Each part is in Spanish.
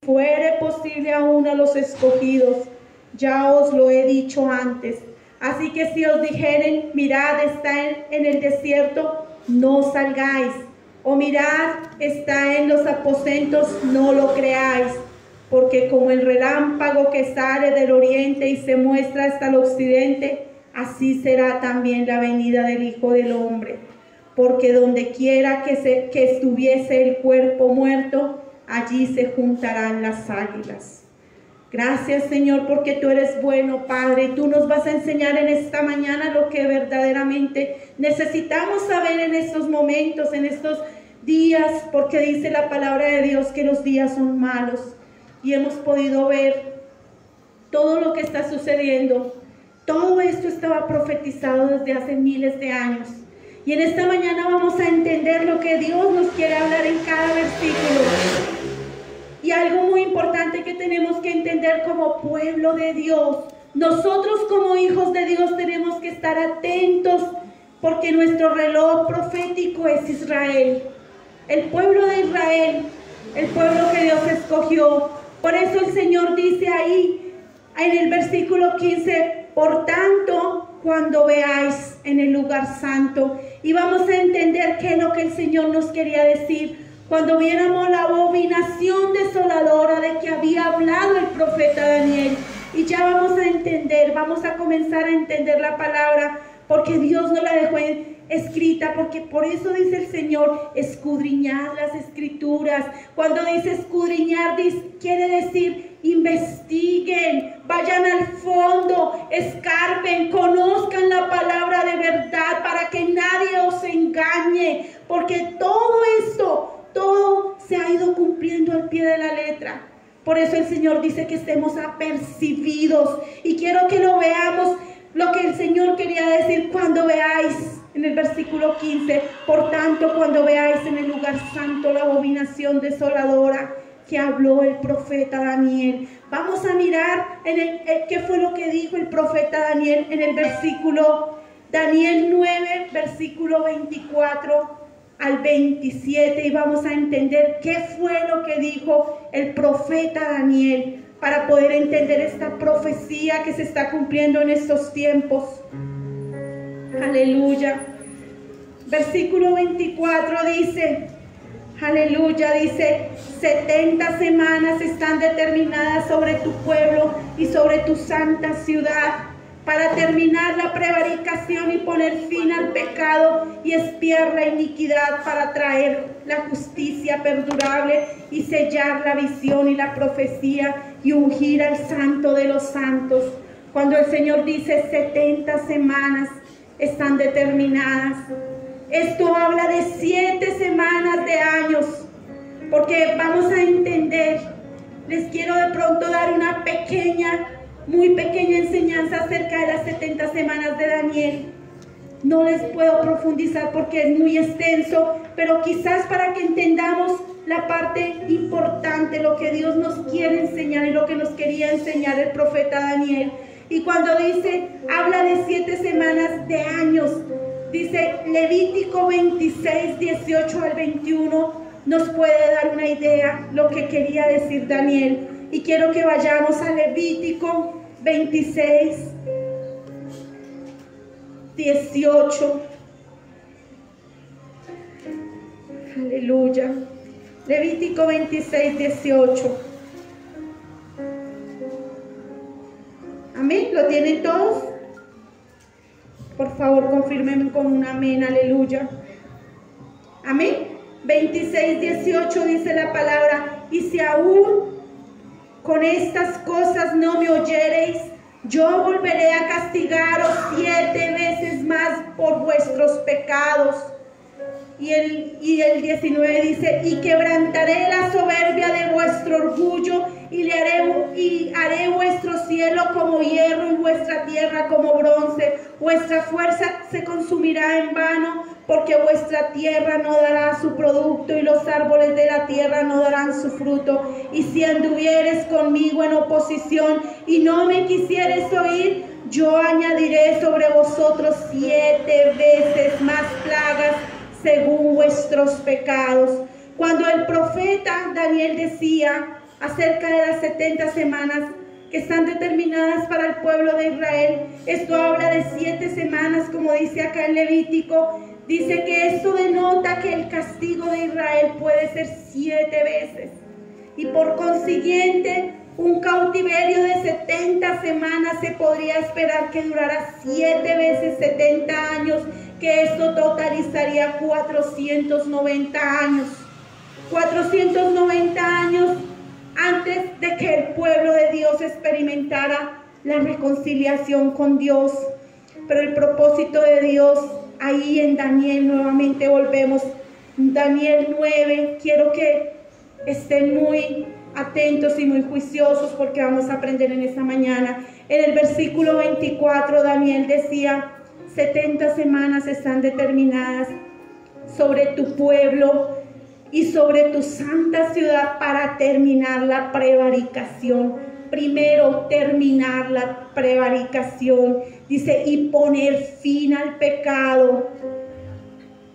fuere posible aún a los escogidos. Ya os lo he dicho antes. Así que si os dijeren, mirad, está en el desierto, no salgáis. O mirad, está en los aposentos, no lo creáis. Porque como el relámpago que sale del oriente y se muestra hasta el occidente, así será también la venida del Hijo del Hombre. Porque donde quiera que estuviese el cuerpo muerto, allí se juntarán las águilas. Gracias, Señor, porque tú eres bueno, Padre, y tú nos vas a enseñar en esta mañana lo que verdaderamente necesitamos saber en estos momentos, en estos días, porque dice la palabra de Dios que los días son malos, y hemos podido ver todo lo que está sucediendo. Todo esto estaba profetizado desde hace miles de años, y en esta mañana vamos a entender lo que Dios nos quiere hablar en cada versículo. Y algo muy importante que tenemos que entender como pueblo de Dios, nosotros como hijos de Dios tenemos que estar atentos, porque nuestro reloj profético es Israel, el pueblo de Israel, el pueblo que Dios escogió. Por eso el Señor dice ahí en el versículo 15, por tanto, cuando veáis en el lugar santo, y vamos a entender qué es lo que el Señor nos quería decir. Cuando viéramos la abominación desoladora de que había hablado el profeta Daniel, y ya vamos a entender, vamos a comenzar a entender la palabra, porque Dios no la dejó escrita, porque por eso dice el Señor, escudriñad las escrituras. Cuando dice escudriñar, quiere decir investiguen, vayan al fondo, escarben, conozcan la palabra de verdad para que nadie os engañe, porque todo esto, todo se ha ido cumpliendo al pie de la letra. Por eso el Señor dice que estemos apercibidos, y quiero que lo veamos, lo que el Señor quería decir cuando veáis, en el versículo 15, por tanto cuando veáis en el lugar santo la abominación desoladora que habló el profeta Daniel. Vamos a mirar qué fue lo que dijo el profeta Daniel en el versículo Daniel 9, versículo 24 al 27, y vamos a entender qué fue lo que dijo el profeta Daniel para poder entender esta profecía que se está cumpliendo en estos tiempos. Aleluya. Versículo 24 dice, aleluya, dice, 70 semanas están determinadas sobre tu pueblo y sobre tu santa ciudad, para terminar la prevaricación y poner fin al pecado y expiar la iniquidad, para traer la justicia perdurable y sellar la visión y la profecía y ungir al santo de los santos. Cuando el Señor dice 70 semanas están determinadas, esto habla de 7 semanas de años, porque vamos a entender, les quiero de pronto dar una muy pequeña enseñanza acerca de las 70 semanas de Daniel. No les puedo profundizar porque es muy extenso, pero quizás para que entendamos la parte importante, lo que Dios nos quiere enseñar y lo que nos quería enseñar el profeta Daniel. Y cuando dice, habla de 7 semanas de años, dice Levítico 26, 18 al 21, nos puede dar una idea lo que quería decir Daniel. Y quiero que vayamos a Levítico 26, 18. Aleluya. Levítico 26, 18. Amén. ¿Lo tienen todos? Por favor, confírmenme con un amén. Aleluya. Amén. 26, 18 dice la palabra, y si aún con estas cosas no me oyereis, yo volveré a castigaros 7 veces más por vuestros pecados. Y el 19 dice, y quebrantaré la soberbia de vuestro orgullo, y haré vuestro cielo como hierro y vuestra tierra como bronce. Vuestra fuerza se consumirá en vano, porque vuestra tierra no dará su producto, y los árboles de la tierra no darán su fruto. Y si anduvieres conmigo en oposición, y no me quisieres oír, yo añadiré sobre vosotros 7 veces más plagas, según vuestros pecados. Cuando el profeta Daniel decía acerca de las 70 semanas que están determinadas para el pueblo de Israel. Esto habla de 7 semanas, como dice acá en Levítico. Dice que esto denota que el castigo de Israel puede ser 7 veces. Y por consiguiente, un cautiverio de 70 semanas se podría esperar que durara 7 veces 70 años, que esto totalizaría 490 años. 490 años antes de que el pueblo de Dios experimentara la reconciliación con Dios. Pero el propósito de Dios, ahí en Daniel, nuevamente volvemos, Daniel 9, quiero que estén muy atentos y muy juiciosos porque vamos a aprender en esta mañana. En el versículo 24, Daniel decía, 70 semanas están determinadas sobre tu pueblo y sobre tu santa ciudad para terminar la prevaricación. Primero, terminar la prevaricación. Dice, y poner fin al pecado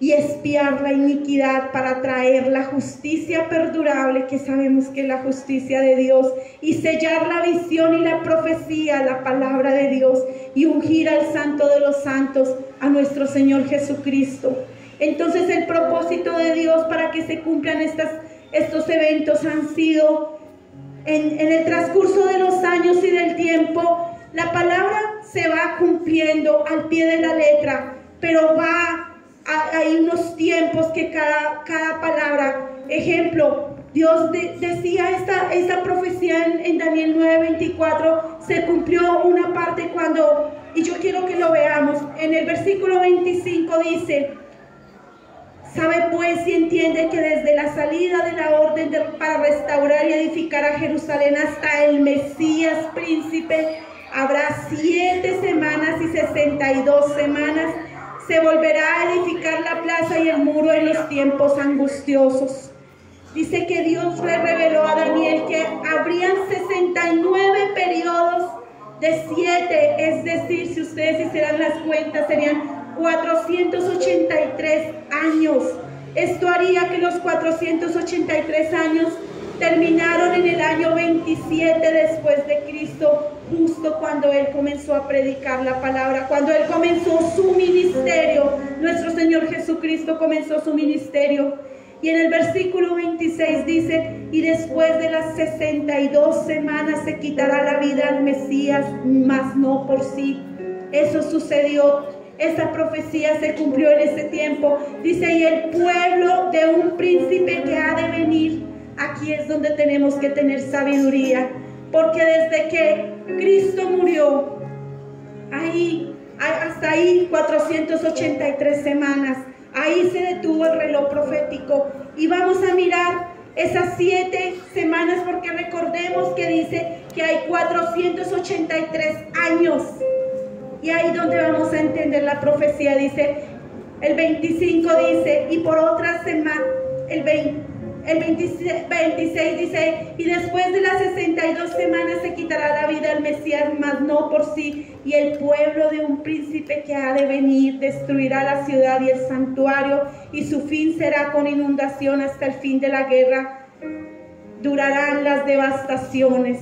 y expiar la iniquidad para traer la justicia perdurable, que sabemos que es la justicia de Dios, y sellar la visión y la profecía, la palabra de Dios, y ungir al Santo de los Santos, a nuestro Señor Jesucristo. Entonces el propósito de Dios para que se cumplan estos eventos han sido en el transcurso de los años y del tiempo. La palabra se va cumpliendo al pie de la letra, pero hay unos tiempos que cada palabra, ejemplo, Dios decía esta profecía en Daniel 9:24, se cumplió una parte y yo quiero que lo veamos, en el versículo 25 dice, sabe pues y entiende que desde la salida de la orden para restaurar y edificar a Jerusalén hasta el Mesías príncipe, habrá 7 semanas y 62 semanas. Se volverá a edificar la plaza y el muro en los tiempos angustiosos. Dice que Dios le reveló a Daniel que habrían 69 periodos de 7, es decir, si ustedes hicieran las cuentas, serían 483 años. Esto haría que los 483 años terminaron en el año 27 después de Cristo, justo cuando Él comenzó a predicar la palabra, cuando Él comenzó su ministerio. Nuestro Señor Jesucristo comenzó su ministerio. Y en el versículo 26 dice, y después de las 62 semanas se quitará la vida al Mesías, mas no por sí. Eso sucedió. Esa profecía se cumplió en ese tiempo. Dice, y el pueblo de un príncipe que ha de venir. Aquí es donde tenemos que tener sabiduría, porque desde que Cristo murió, hasta ahí 483 semanas, ahí se detuvo el reloj profético. Y vamos a mirar esas 7 semanas, porque recordemos que dice que hay 483 años. Y ahí donde vamos a entender la profecía, dice, el 25 dice, y por otra semana, el 26 dice, y después de las 62 semanas se quitará la vida al Mesías, mas no por sí, y el pueblo de un príncipe que ha de venir destruirá la ciudad y el santuario, y su fin será con inundación hasta el fin de la guerra. Durarán las devastaciones.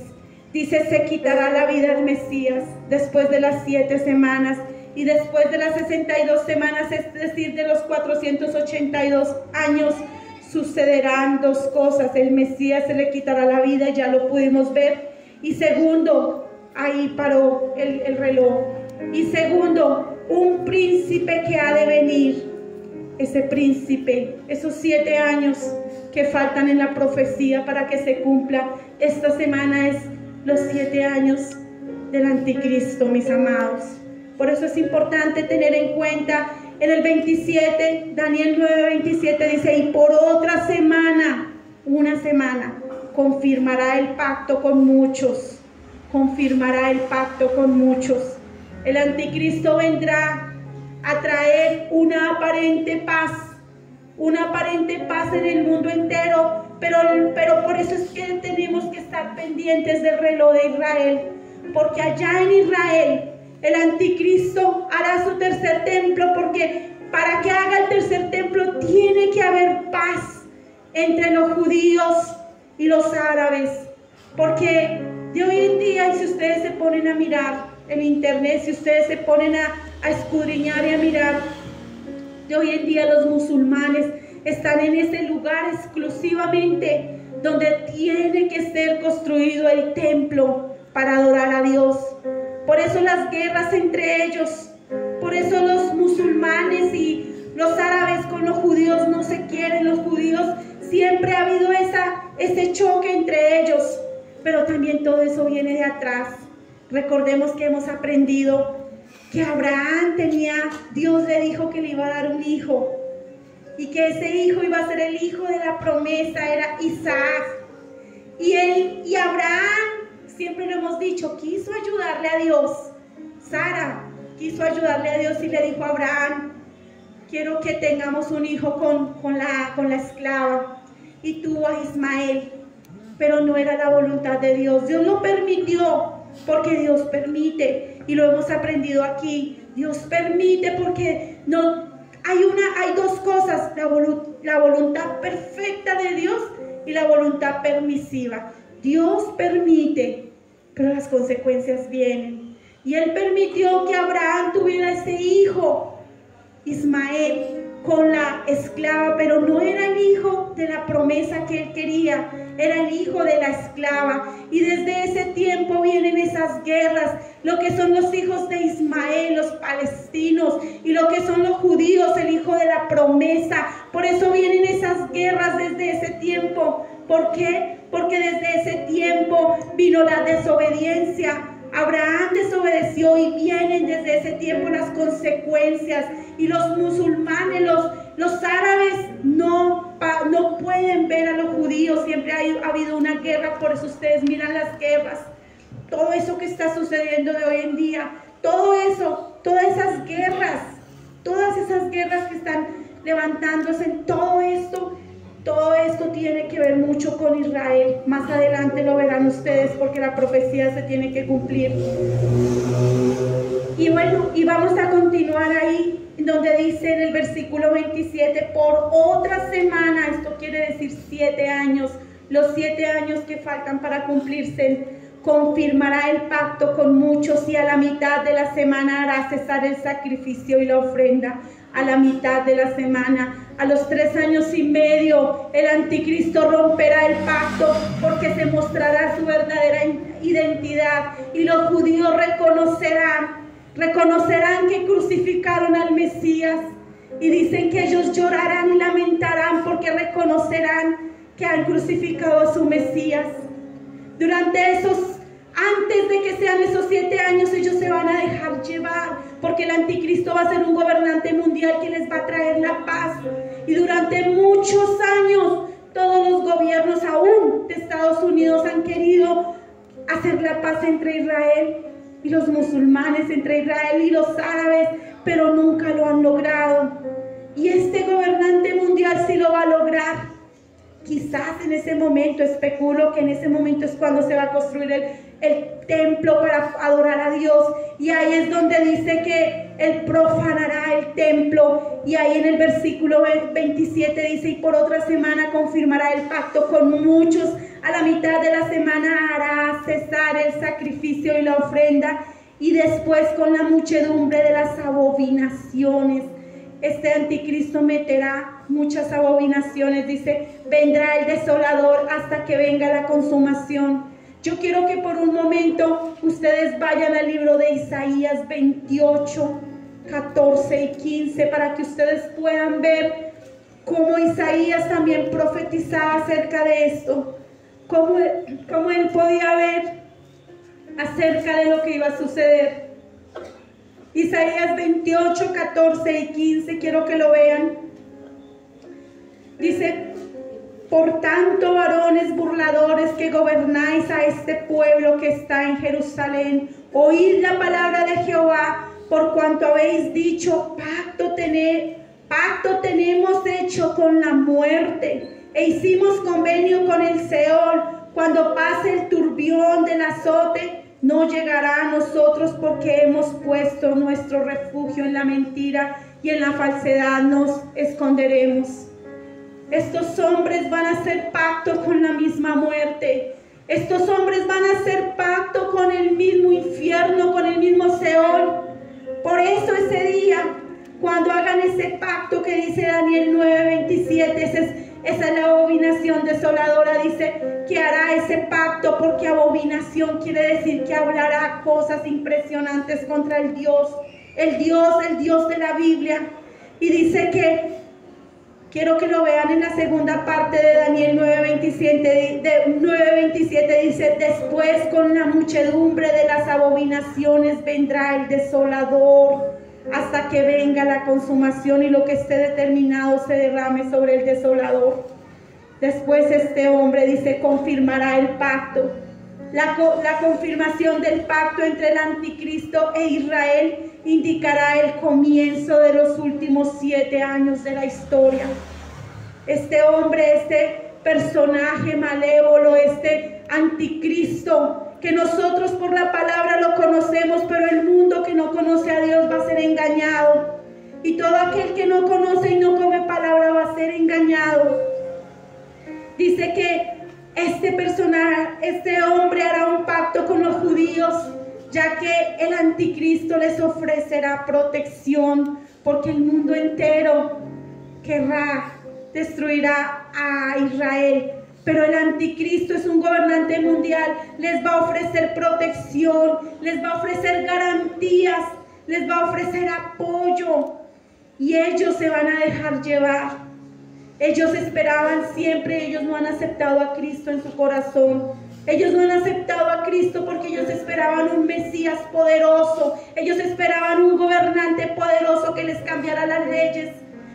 Dice, se quitará la vida al Mesías después de las 7 semanas, y después de las 62 semanas, es decir, de los 482 años, sucederán 2 cosas. El Mesías se le quitará la vida, ya lo pudimos ver. Y segundo, ahí paró el reloj. Y segundo, un príncipe que ha de venir. Ese príncipe, esos 7 años que faltan en la profecía para que se cumpla. Esta semana es los 7 años del anticristo, mis amados. Por eso es importante tener en cuenta. En el 27, Daniel 9:27 dice, y por otra semana, una semana, confirmará el pacto con muchos. Confirmará el pacto con muchos. El anticristo vendrá a traer una aparente paz en el mundo entero, pero por eso es que tenemos que estar pendientes del reloj de Israel, porque allá en Israel el anticristo hará su tercer templo, porque para que haga el tercer templo tiene que haber paz entre los judíos y los árabes. Porque de hoy en día, si ustedes se ponen a mirar en internet, si ustedes se ponen a escudriñar y a mirar, de hoy en día los musulmanes están en ese lugar exclusivamente donde tiene que ser construido el templo para adorar a Dios. Por eso las guerras entre ellos, por eso los musulmanes y los árabes con los judíos no se quieren. Los judíos, siempre ha habido ese choque entre ellos, pero también todo eso viene de atrás. Recordemos que hemos aprendido que Abraham Dios le dijo que le iba a dar un hijo, y que ese hijo iba a ser el hijo de la promesa, era Isaac. Y Abraham, siempre lo hemos dicho, quiso ayudarle a Dios. Sara quiso ayudarle a Dios y le dijo a Abraham: quiero que tengamos un hijo con la esclava. Y tuvo a Ismael, pero no era la voluntad de Dios. Dios lo permitió porque Dios permite, y lo hemos aprendido aquí. Dios permite porque no hay dos cosas: la voluntad perfecta de Dios y la voluntad permisiva. Dios permite, pero las consecuencias vienen. Y Él permitió que Abraham tuviera ese hijo, Ismael, con la esclava, pero no era el hijo de la promesa que él quería, era el hijo de la esclava. Y desde ese tiempo vienen esas guerras, lo que son los hijos de Ismael, los palestinos, y lo que son los judíos, el hijo de la promesa. Por eso vienen esas guerras desde ese tiempo. ¿Por qué? Porque desde ese tiempo vino la desobediencia. Abraham desobedeció y vienen desde ese tiempo las consecuencias. Y los musulmanes, los árabes no pueden ver a los judíos. Siempre ha habido una guerra, por eso ustedes miran las guerras. Todo eso que está sucediendo de hoy en día, todo eso, todas esas guerras que están levantándose, todo esto tiene que ver mucho con Israel. Más adelante lo verán ustedes, porque la profecía se tiene que cumplir. Y bueno, y vamos a continuar ahí, donde dice en el versículo 27, por otra semana, esto quiere decir 7 años, los 7 años que faltan para cumplirse, confirmará el pacto con muchos, y a la mitad de la semana hará cesar el sacrificio y la ofrenda. A la mitad de la semana, a los 3 años y medio, el anticristo romperá el pacto, porque se mostrará su verdadera identidad, y los judíos reconocerán que crucificaron al Mesías, y dicen que ellos llorarán y lamentarán porque reconocerán que han crucificado a su Mesías. Antes de que sean esos 7 años, ellos se van a dejar llevar, porque el anticristo va a ser un gobernante mundial que les va a traer la paz. Y durante muchos años, todos los gobiernos aún de Estados Unidos han querido hacer la paz entre Israel y los musulmanes, entre Israel y los árabes, pero nunca lo han logrado. Y este gobernante mundial sí lo va a lograr. Quizás en ese momento, especulo que en ese momento es cuando se va a construir el templo para adorar a Dios, y ahí es donde dice que Él profanará el templo. Y ahí en el versículo 27 dice: y por otra semana confirmará el pacto con muchos, a la mitad de la semana hará cesar el sacrificio y la ofrenda, y después con la muchedumbre de las abominaciones. Este anticristo meterá muchas abominaciones, dice, vendrá el desolador hasta que venga la consumación. Yo quiero que por un momento ustedes vayan al libro de Isaías 28, 14 y 15, para que ustedes puedan ver cómo Isaías también profetizaba acerca de esto, cómo él podía ver acerca de lo que iba a suceder. Isaías 28, 14 y 15, quiero que lo vean. Dice: por tanto, varones burladores que gobernáis a este pueblo que está en Jerusalén, oíd la palabra de Jehová, por cuanto habéis dicho: pacto tenemos hecho con la muerte, e hicimos convenio con el Seol. Cuando pase el turbión del azote, no llegará a nosotros, porque hemos puesto nuestro refugio en la mentira, y en la falsedad nos esconderemos. Estos hombres van a hacer pacto con la misma muerte. Estos hombres van a hacer pacto con el mismo infierno, con el mismo Seol. Por eso ese día, cuando hagan ese pacto que dice Daniel 9:27, esa es la abominación desoladora, dice que hará ese pacto, porque abominación quiere decir que hablará cosas impresionantes contra el Dios de la Biblia. Y dice que, quiero que lo vean en la segunda parte de Daniel 9:27, dice: después con la muchedumbre de las abominaciones vendrá el desolador, hasta que venga la consumación y lo que esté determinado se derrame sobre el desolador. Después este hombre, dice, confirmará el pacto. La confirmación del pacto entre el anticristo e Israel indicará el comienzo de los últimos 7 años de la historia. Este hombre, este personaje malévolo, este anticristo, que nosotros por la palabra lo conocemos, pero el mundo que no conoce a Dios va a ser engañado. Y todo aquel que no conoce y no come palabra va a ser engañado. Dice que este personaje, este hombre hará un pacto con los judíos, ya que el anticristo les ofrecerá protección, porque el mundo entero destruirá a Israel. Pero el anticristo es un gobernante mundial, les va a ofrecer protección, les va a ofrecer garantías, les va a ofrecer apoyo, y ellos se van a dejar llevar. Ellos esperaban siempre, ellos no han aceptado a Cristo en su corazón. Ellos no han aceptado a Cristo porque ellos esperaban un Mesías poderoso. Ellos esperaban un gobernante poderoso que les cambiara las leyes.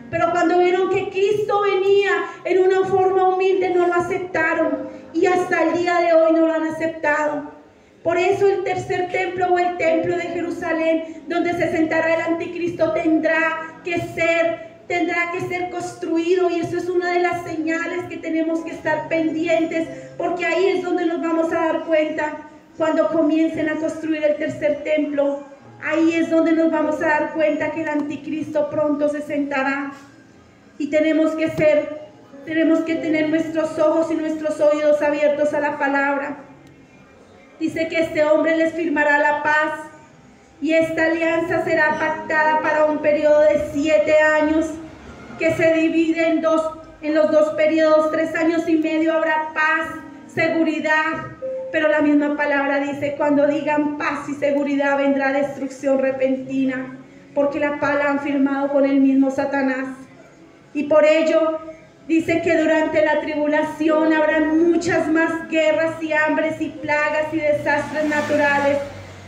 Pero cuando vieron que Cristo venía en una forma humilde, no lo aceptaron. Y hasta el día de hoy no lo han aceptado. Por eso el tercer templo, o el templo de Jerusalén, donde se sentará el anticristo, tendrá que ser construido, y eso es una de las señales que tenemos que estar pendientes, porque ahí es donde nos vamos a dar cuenta cuando comiencen a construir el tercer templo. Ahí es donde nos vamos a dar cuenta que el anticristo pronto se sentará, y tenemos que tener nuestros ojos y nuestros oídos abiertos a la palabra. Dice que este hombre les firmará la paz, y esta alianza será pactada para un periodo de 7 años, que se divide en los dos periodos. 3 años y medio habrá paz, seguridad, pero la misma palabra dice: cuando digan paz y seguridad vendrá destrucción repentina, porque la paz la han firmado con el mismo Satanás. Y por ello dice que durante la tribulación habrán muchas más guerras y hambres y plagas y desastres naturales.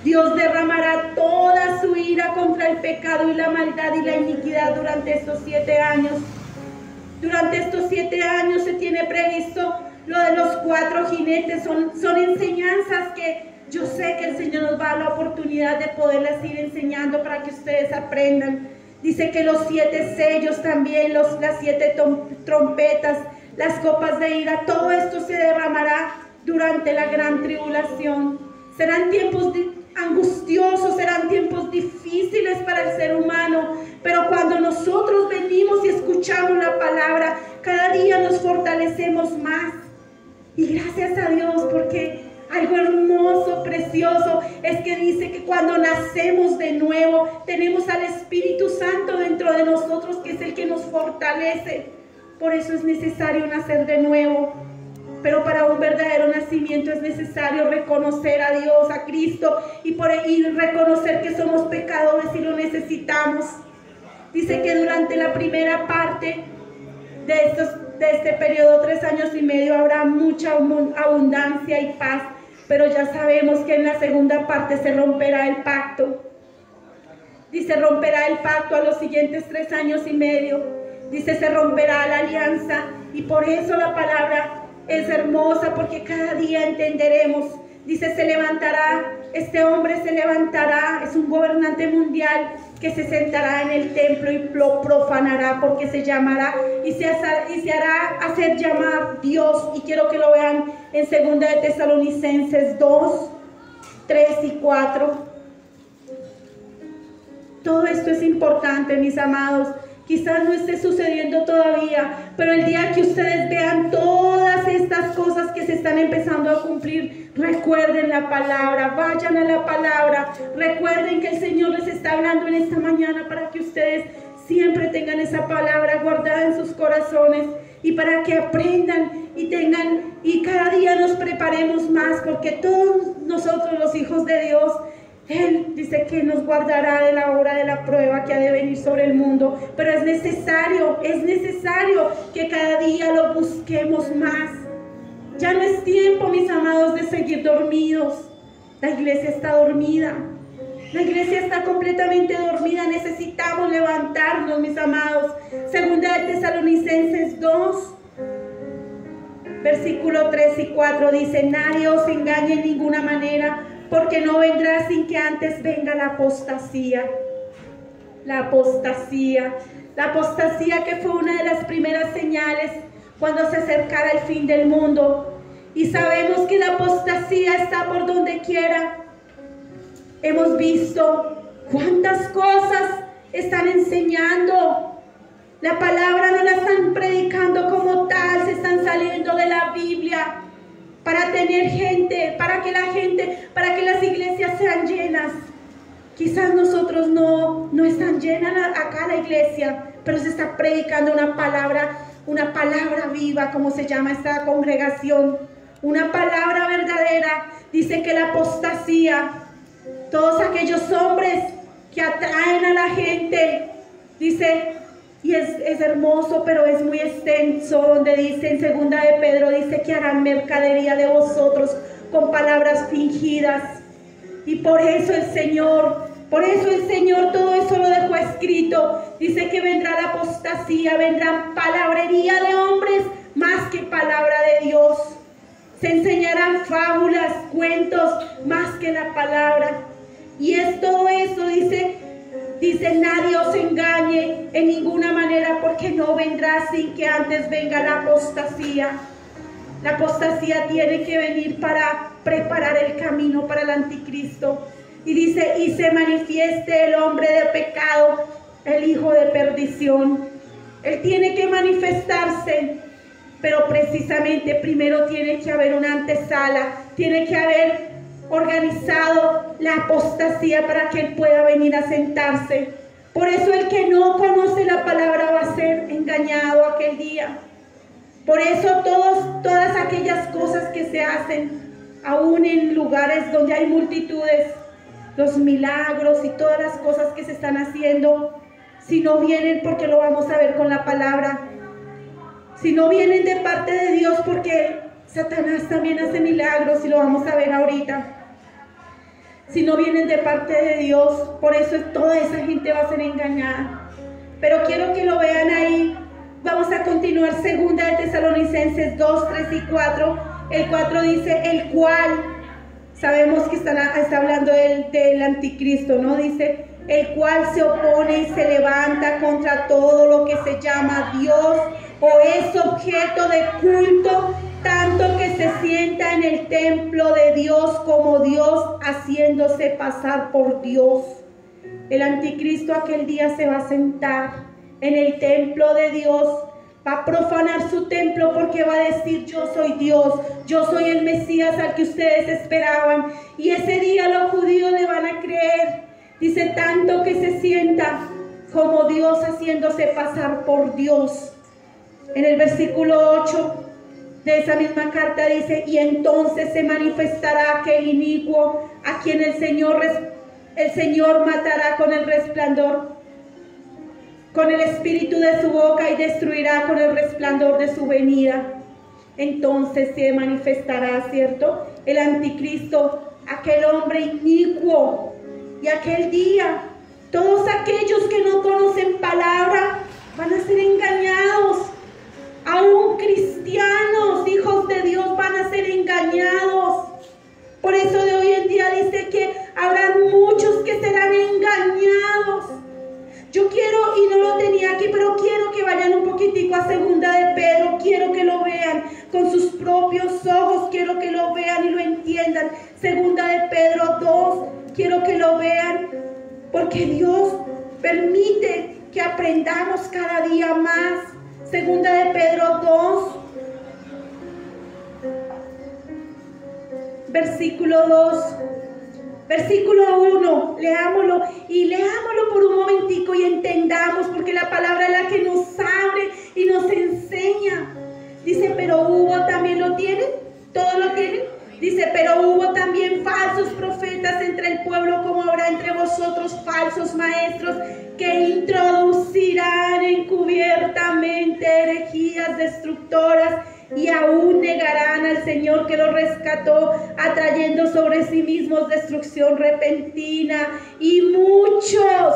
Dios derramará toda su ira contra el pecado y la maldad y la iniquidad durante estos 7 años. Durante estos 7 años se tiene previsto lo de los 4 jinetes. Son enseñanzas que yo sé que el Señor nos va a dar la oportunidad de poderlas ir enseñando para que ustedes aprendan. Dice que los 7 sellos también, las 7 trompetas, las copas de ira, todo esto se derramará durante la gran tribulación. Serán tiempos angustiosos, serán tiempos difíciles para el ser humano, pero cuando nosotros venimos y escuchamos la palabra, cada día nos fortalecemos más. Y gracias a Dios, porque algo hermoso, precioso, es que dice que cuando nacemos de nuevo, tenemos al Espíritu Santo dentro de nosotros, que es el que nos fortalece. Por eso es necesario nacer de nuevo. Pero para un verdadero nacimiento es necesario reconocer a Dios, a Cristo, y reconocer que somos pecadores y lo necesitamos. Dice que durante la primera parte de este periodo, 3 años y medio, habrá mucha abundancia y paz, pero ya sabemos que en la segunda parte se romperá el pacto. Dice, romperá el pacto a los siguientes 3 años y medio. Dice, se romperá la alianza, y por eso la palabra es hermosa, porque cada día entenderemos. Dice, se levantará, este hombre se levantará, es un gobernante mundial que se sentará en el templo y lo profanará, porque se llamará y se hará hacer llamar Dios. Y quiero que lo vean en 2 de Tesalonicenses 2, 3 y 4. Todo esto es importante, mis amados. Quizás no esté sucediendo todavía, pero el día que ustedes vean todas estas cosas que se están empezando a cumplir, recuerden la palabra, vayan a la palabra, recuerden que el Señor les está hablando en esta mañana para que ustedes siempre tengan esa palabra guardada en sus corazones y para que aprendan y tengan y cada día nos preparemos más, porque todos nosotros los hijos de Dios, Él dice que nos guardará de la hora de la prueba que ha de venir sobre el mundo, pero es necesario que cada día lo busquemos más. Ya no es tiempo, mis amados, de seguir dormidos. La iglesia está dormida. La iglesia está completamente dormida. Necesitamos levantarnos, mis amados. Segunda de Tesalonicenses 2, versículo 3 y 4 dice: nadie os engañe en ninguna manera, porque no vendrá sin que antes venga la apostasía. La apostasía que fue una de las primeras señales cuando se acercara el fin del mundo. Y sabemos que la apostasía está por donde quiera. Hemos visto cuántas cosas están enseñando. La palabra no la están predicando como tal, se están saliendo de la Biblia para tener gente, para que las iglesias sean llenas. Quizás nosotros no están llenas acá la iglesia, pero se está predicando una palabra viva, como se llama esta congregación, una palabra verdadera. Dice que la apostasía, todos aquellos hombres que atraen a la gente, dice, y es hermoso, pero es muy extenso, donde dice en segunda de Pedro, dice que harán mercadería de vosotros con palabras fingidas. Y por eso el Señor todo eso lo dejó escrito. Dice que vendrá la apostasía, vendrán palabrería de hombres más que palabra de Dios. Se enseñarán fábulas, cuentos, más que la palabra. Y es todo eso, dice, nadie os engañe en ninguna manera, porque no vendrá sin que antes venga la apostasía. La apostasía tiene que venir para preparar el camino para el anticristo. Y dice, y se manifieste el hombre de pecado, el hijo de perdición. Él tiene que manifestarse, pero precisamente primero tiene que haber una antesala, tiene que haber organizado la apostasía para que él pueda venir a sentarse. Por eso el que no conoce la palabra va a ser engañado aquel día. Por eso todas aquellas cosas que se hacen, aún en lugares donde hay multitudes, los milagros y todas las cosas que se están haciendo, si no vienen, porque lo vamos a ver con la palabra, si no vienen de parte de Dios, porque Satanás también hace milagros y lo vamos a ver ahorita. Si no vienen de parte de Dios, por eso toda esa gente va a ser engañada. Pero quiero que lo vean ahí. Vamos a continuar segunda de Tesalonicenses 2, 3 y 4. El 4 dice, el cual, sabemos que está hablando del anticristo, ¿no? Dice, el cual se opone y se levanta contra todo lo que se llama Dios o es objeto de culto, tanto que se sienta en el templo de Dios como Dios, haciéndose pasar por Dios. El anticristo aquel día se va a sentar en el templo de Dios, va a profanar su templo, porque va a decir, yo soy Dios, yo soy el Mesías al que ustedes esperaban. Y ese día los judíos le van a creer. Dice, tanto que se sienta como Dios, haciéndose pasar por Dios. En el versículo 8 de esa misma carta dice, y entonces se manifestará aquel inicuo a quien el Señor matará con el resplandor, con el espíritu de su boca, y destruirá con el resplandor de su venida. Entonces se manifestará, ¿cierto?, el anticristo, aquel hombre inicuo. Y aquel día, todos aquellos que no conocen palabra van a ser engañados. Aún cristianos, hijos de Dios, van a ser engañados. Por eso de hoy en día dice que habrán muchos que serán engañados. Yo quiero, y no lo tenía aquí, pero quiero que vayan un poquitico a segunda de Pedro. Quiero que lo vean con sus propios ojos. Quiero que lo vean y lo entiendan. Segunda de Pedro 2. Quiero que lo vean, porque Dios permite que aprendamos cada día más. Segunda de Pedro 2, versículo 2. Versículo 1, leámoslo por un momentico y entendamos, porque la palabra es la que nos abre y nos enseña. Dice, pero hubo también, ¿lo tienen? ¿Todos lo tienen? Dice, pero hubo también falsos profetas entre el pueblo, como habrá entre vosotros falsos maestros, que introducirán encubiertamente herejías destructoras, y aún negarán al Señor que los rescató, atrayendo sobre sí mismos destrucción repentina. Y muchos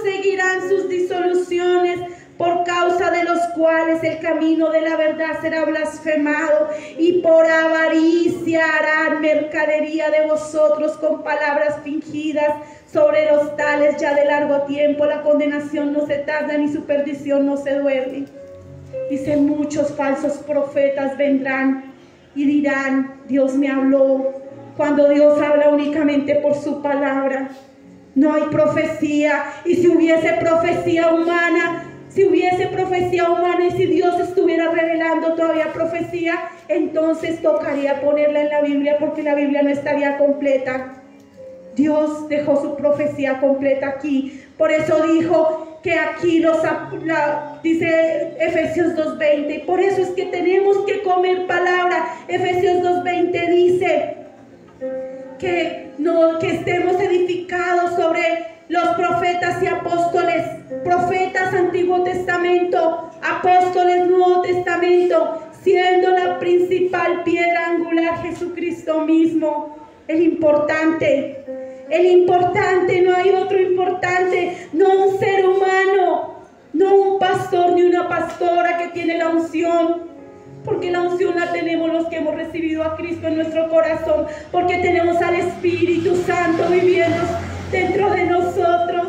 seguirán sus disoluciones, por causa de los cuales el camino de la verdad será blasfemado, y por avaricia harán mercadería de vosotros con palabras fingidas. Sobre los tales ya de largo tiempo la condenación no se tarda, ni su perdición no se duerme. Dice, muchos falsos profetas vendrán y dirán, Dios me habló, cuando Dios habla únicamente por su palabra. No hay profecía, y si hubiese profecía humana y si Dios estuviera revelando todavía profecía, entonces tocaría ponerla en la Biblia, porque la Biblia no estaría completa. Dios dejó su profecía completa aquí. Por eso dijo que aquí dice Efesios 2:20. Por eso es que tenemos que comer palabra. Efesios 2:20 dice que estemos edificados sobre los profetas y apóstoles. Profetas Antiguo Testamento, apóstoles Nuevo Testamento, siendo la principal piedra angular Jesucristo mismo. El importante, no hay otro importante, no un ser humano, no un pastor ni una pastora que tiene la unción, porque la unción la tenemos los que hemos recibido a Cristo en nuestro corazón, porque tenemos al Espíritu Santo viviendo dentro de nosotros.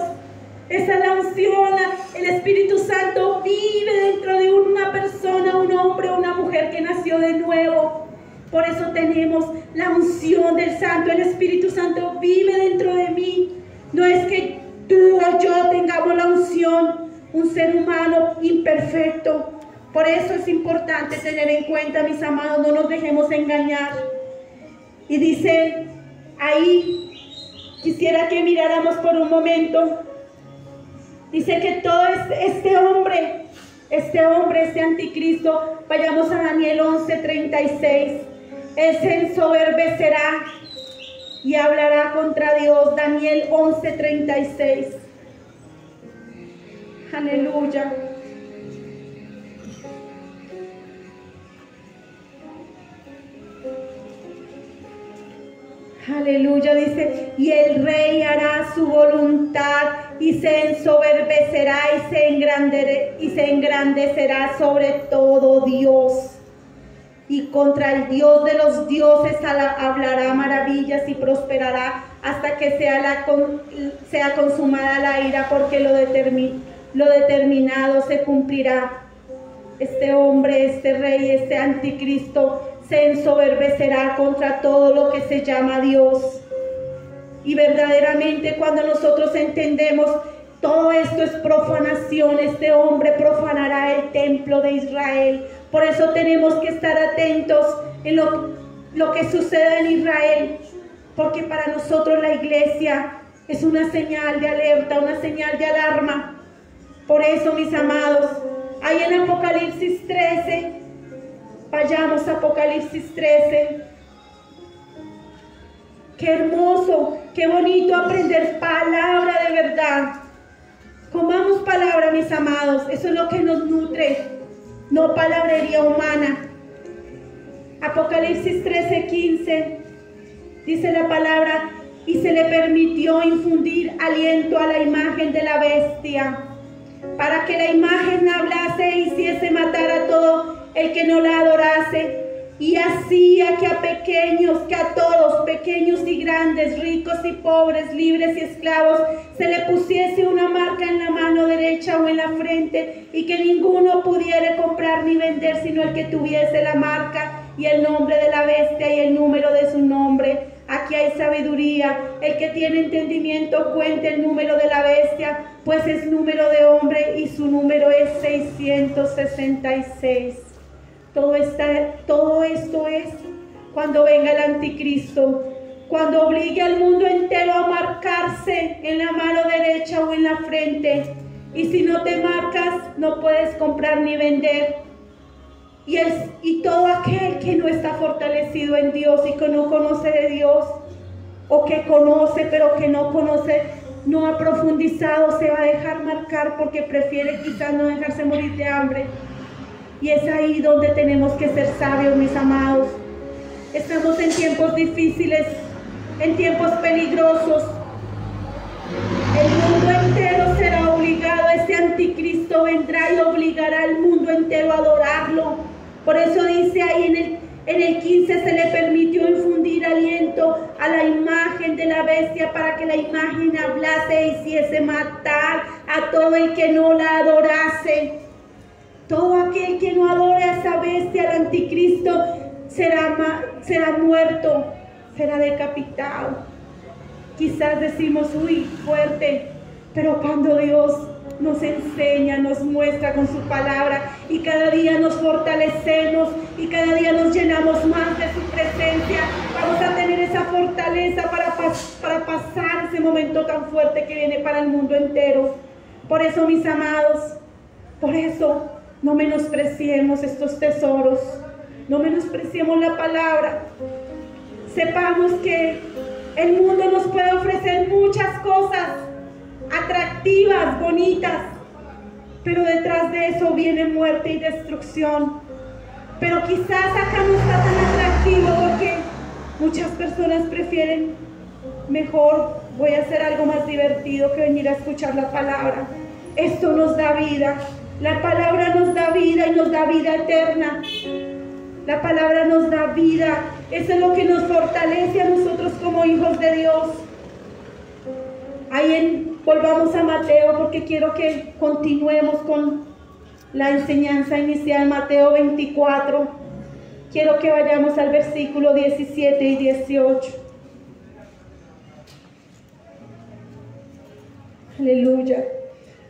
Esa es la unción, el Espíritu Santo vive dentro de una persona, un hombre o una mujer que nació de nuevo. Por eso tenemos la unción del Santo. El Espíritu Santo vive dentro de mí. No es que tú o yo tengamos la unción, un ser humano imperfecto. Por eso es importante tener en cuenta, mis amados, no nos dejemos engañar. Y dice ahí, quisiera que miráramos por un momento. Dice que todo este hombre, este anticristo, vayamos a Daniel 11:36. Él se ensoberbecerá y hablará contra Dios. Daniel 11:36. Aleluya. Aleluya, dice, y el rey hará su voluntad y se ensoberbecerá y se engrandecerá sobre todo Dios. Y contra el Dios de los dioses hablará maravillas y prosperará hasta que sea consumada la ira, porque lo determinado se cumplirá. Este hombre, este rey, este anticristo se ensoberbecerá contra todo lo que se llama Dios. Y verdaderamente cuando nosotros entendemos todo esto es profanación, este hombre profanará el templo de Israel. Por eso tenemos que estar atentos en lo que sucede en Israel, porque para nosotros la iglesia es una señal de alerta, una señal de alarma. Por eso, mis amados, ahí en Apocalipsis 13, vayamos a Apocalipsis 13. Qué hermoso, qué bonito aprender palabra de verdad. Comamos palabra, mis amados, eso es lo que nos nutre, no palabrería humana. Apocalipsis 13:15 dice la palabra: y se le permitió infundir aliento a la imagen de la bestia, para que la imagen hablase e hiciese matar a todo el que no la adorase, y hacía que a todos, pequeños y grandes, ricos y pobres, libres y esclavos, se le pusiese una marca en la mano derecha o en la frente, y que ninguno pudiera comprar ni vender sino el que tuviese la marca y el nombre de la bestia y el número de su nombre. Aquí hay sabiduría. El que tiene entendimiento cuente el número de la bestia, pues es número de hombre y su número es 666. Todo esto es cuando venga el anticristo, cuando obligue al mundo entero a marcarse en la mano derecha o en la frente. Y si no te marcas, no puedes comprar ni vender. Y todo aquel que no está fortalecido en Dios y que no conoce de Dios, o que conoce pero que no conoce, no ha profundizado, se va a dejar marcar porque prefiere quizás no dejarse morir de hambre. Y es ahí donde tenemos que ser sabios, mis amados. Estamos en tiempos difíciles, en tiempos peligrosos. El mundo entero será obligado, este anticristo vendrá y obligará al mundo entero a adorarlo. Por eso dice ahí en el 15, se le permitió infundir aliento a la imagen de la bestia para que la imagen hablase e hiciese matar a todo el que no la adorase. Todo aquel que no adore a esa bestia, al anticristo, será muerto, será decapitado. Quizás decimos, uy, fuerte, pero cuando Dios nos enseña, nos muestra con su palabra y cada día nos fortalecemos y cada día nos llenamos más de su presencia, vamos a tener esa fortaleza para pasar ese momento tan fuerte que viene para el mundo entero. Por eso, mis amados, por eso no menospreciemos estos tesoros, no menospreciemos la palabra. Sepamos que el mundo nos puede ofrecer muchas cosas atractivas, bonitas, pero detrás de eso viene muerte y destrucción. Pero quizás acá no está tan atractivo porque muchas personas prefieren, mejor voy a hacer algo más divertido que venir a escuchar la palabra. Esto nos da vida, la palabra nos da vida y nos da vida eterna. La palabra nos da vida, eso es lo que nos fortalece a nosotros como hijos de Dios. Volvamos a Mateo porque quiero que continuemos con la enseñanza inicial, Mateo 24. Quiero que vayamos al versículo 17 y 18. Aleluya.